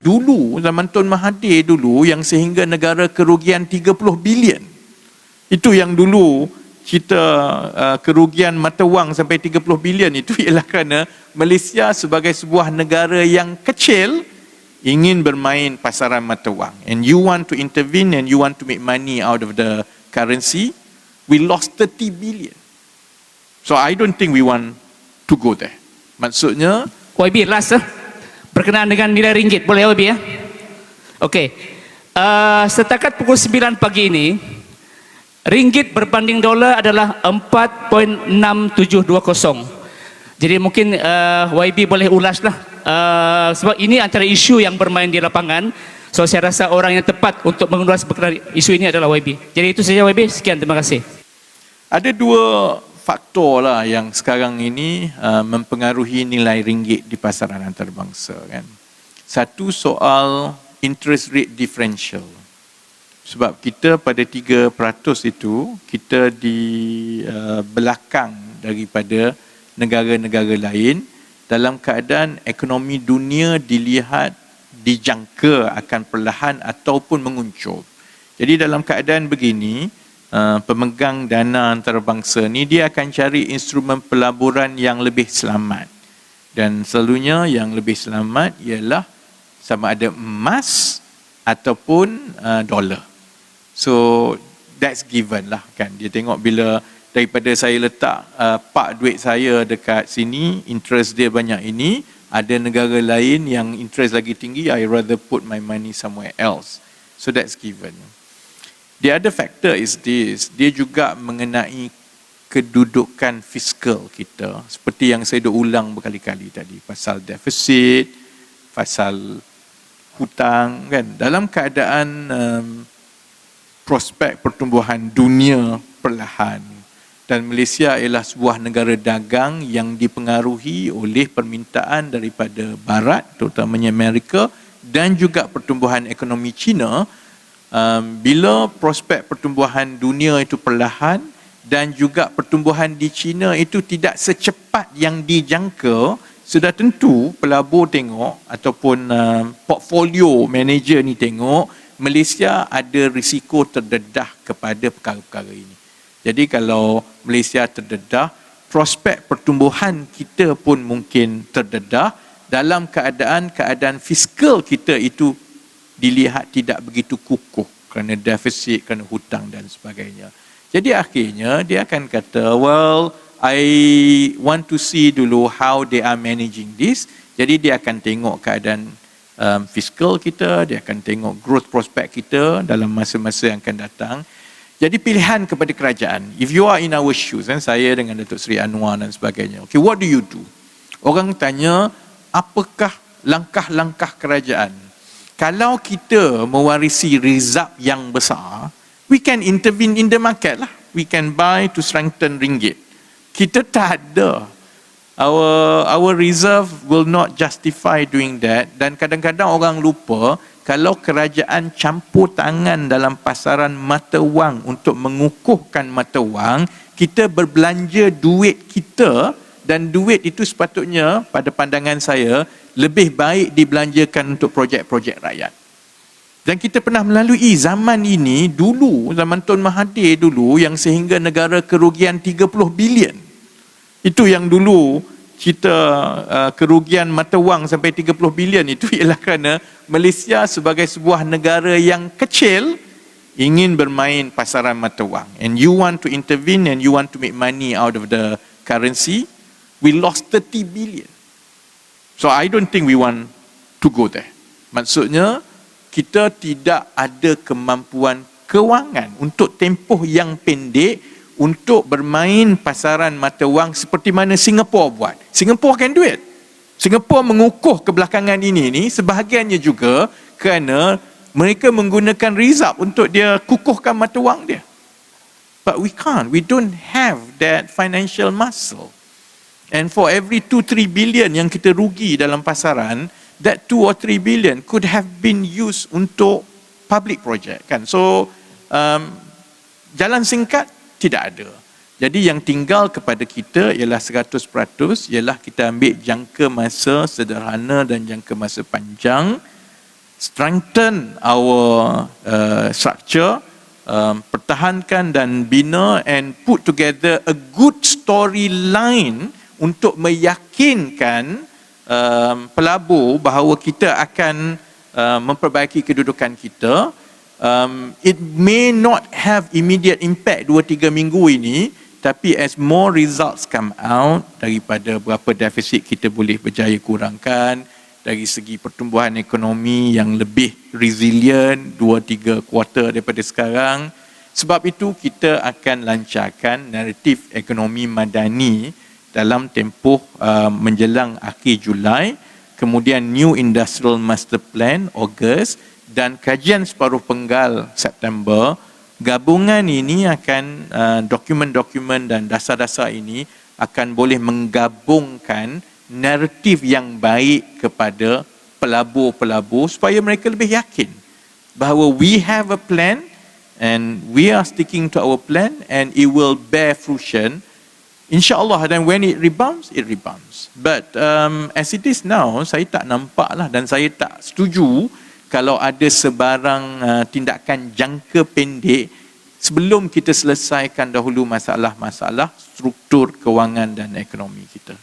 Dulu, zaman Tun Mahathir dulu, yang sehingga negara kerugian 30 bilion. Itu yang dulu kita kerugian mata wang sampai 30 bilion itu ialah kerana Malaysia sebagai sebuah negara yang kecil ingin bermain pasaran mata wang. And you want to intervene and you want to make money out of the currency. We lost 30 billion. So I don't think we want to go there. Maksudnya, YB last berkenaan dengan nilai ringgit, boleh YB ya? Okey. Setakat pukul 9 pagi ini, ringgit berbanding dolar adalah 4.6720. Jadi mungkin YB boleh ulaslah, sebab ini antara isu yang bermain di lapangan. So saya rasa orang yang tepat untuk mengulas berkenaan isu ini adalah YB. Jadi itu saja YB, sekian, terima kasih. ada dua faktor lah yang sekarang ini mempengaruhi nilai ringgit di pasaran antarabangsa kan. Satu, soal interest rate differential. Sebab kita pada 3% itu, kita di belakang daripada negara-negara lain dalam keadaan ekonomi dunia dilihat dijangka akan perlahan ataupun menguncur. Jadi dalam keadaan begini, pemegang dana antarabangsa ni dia akan cari instrumen pelaburan yang lebih selamat. Dan selalunya yang lebih selamat ialah sama ada emas ataupun dolar. So that's given lah kan. Dia tengok bila daripada saya letak pak duit saya dekat sini, interest dia banyak ini, ada negara lain yang interest lagi tinggi, I rather put my money somewhere else. So that's given. The other factor is this, dia juga mengenai kedudukan fiskal kita. Seperti yang saya dah ulang berkali-kali tadi, pasal defisit, pasal hutang kan. Dalam keadaan prospek pertumbuhan dunia perlahan dan Malaysia ialah sebuah negara dagang yang dipengaruhi oleh permintaan daripada barat, terutamanya Amerika, dan juga pertumbuhan ekonomi China. Bila prospek pertumbuhan dunia itu perlahan dan juga pertumbuhan di China itu tidak secepat yang dijangka, sudah tentu pelabur tengok ataupun portfolio manager ni tengok Malaysia ada risiko terdedah kepada perkara-perkara ini. Jadi kalau Malaysia terdedah, prospek pertumbuhan kita pun mungkin terdedah dalam keadaan fiskal kita itu dilihat tidak begitu kukuh kerana defisit, kerana hutang dan sebagainya. Jadi akhirnya dia akan kata, well, I want to see dulu how they are managing this. Jadi dia akan tengok keadaan fiskal kita, dia akan tengok growth prospect kita dalam masa-masa yang akan datang. Jadi pilihan kepada kerajaan. If you are in our shoes, saya dengan Datuk Seri Anwar dan sebagainya. Okay, what do you do? Orang tanya, apakah langkah-langkah kerajaan? Kalau kita mewarisi result yang besar, we can intervene in the market lah. We can buy to strengthen ringgit. Kita tak ada. Our reserve will not justify doing that. Dan kadang-kadang orang lupa, kalau kerajaan campur tangan dalam pasaran mata wang untuk mengukuhkan mata wang, kita berbelanja duit kita, dan duit itu sepatutnya pada pandangan saya lebih baik dibelanjakan untuk projek-projek rakyat. Dan kita pernah melalui zaman ini dulu, zaman Tun Mahathir dulu, yang sehingga negara kerugian 30 bilion. Itu yang dulu kita kerugian mata wang sampai 30 bilion itu ialah kerana Malaysia sebagai sebuah negara yang kecil ingin bermain pasaran mata wang. And you want to intervene and you want to make money out of the currency. We lost 30 billion. So I don't think we want to go there. Maksudnya, kita tidak ada kemampuan kewangan untuk tempoh yang pendek untuk bermain pasaran mata wang seperti mana Singapura buat. Singapura can do it. Singapura mengukuh kebelakangan ini sebahagiannya juga kerana mereka menggunakan reserve untuk dia kukuhkan mata wang dia. But we can't. We don't have that financial muscle. And for every 2-3 billion yang kita rugi dalam pasaran, that 2 or 3 billion could have been used untuk public project kan. So jalan singkat tidak ada. Jadi yang tinggal kepada kita ialah 100%, ialah kita ambil jangka masa sederhana dan jangka masa panjang strengthen our structure, pertahankan dan bina and put together a good storyline untuk meyakinkan pelabur bahawa kita akan memperbaiki kedudukan kita. It may not have immediate impact 2-3 minggu ini, tapi as more results come out daripada berapa defisit kita boleh berjaya kurangkan, dari segi pertumbuhan ekonomi yang lebih resilient 2-3 kuartal daripada sekarang. Sebab itu kita akan lancarkan naratif ekonomi madani dalam tempoh menjelang akhir Julai, kemudian New Industrial Master Plan Ogos dan kajian separuh penggal September. Gabungan ini akan dokumen-dokumen dan dasar-dasar ini akan boleh menggabungkan naratif yang baik kepada pelabur-pelabur supaya mereka lebih yakin bahawa we have a plan and we are sticking to our plan and it will bear fruition. InsyaAllah, dan when it rebounds, it rebounds. But as it is now, saya tak nampak lah dan saya tak setuju kalau ada sebarang tindakan jangka pendek sebelum kita selesaikan dahulu masalah-masalah struktur kewangan dan ekonomi kita.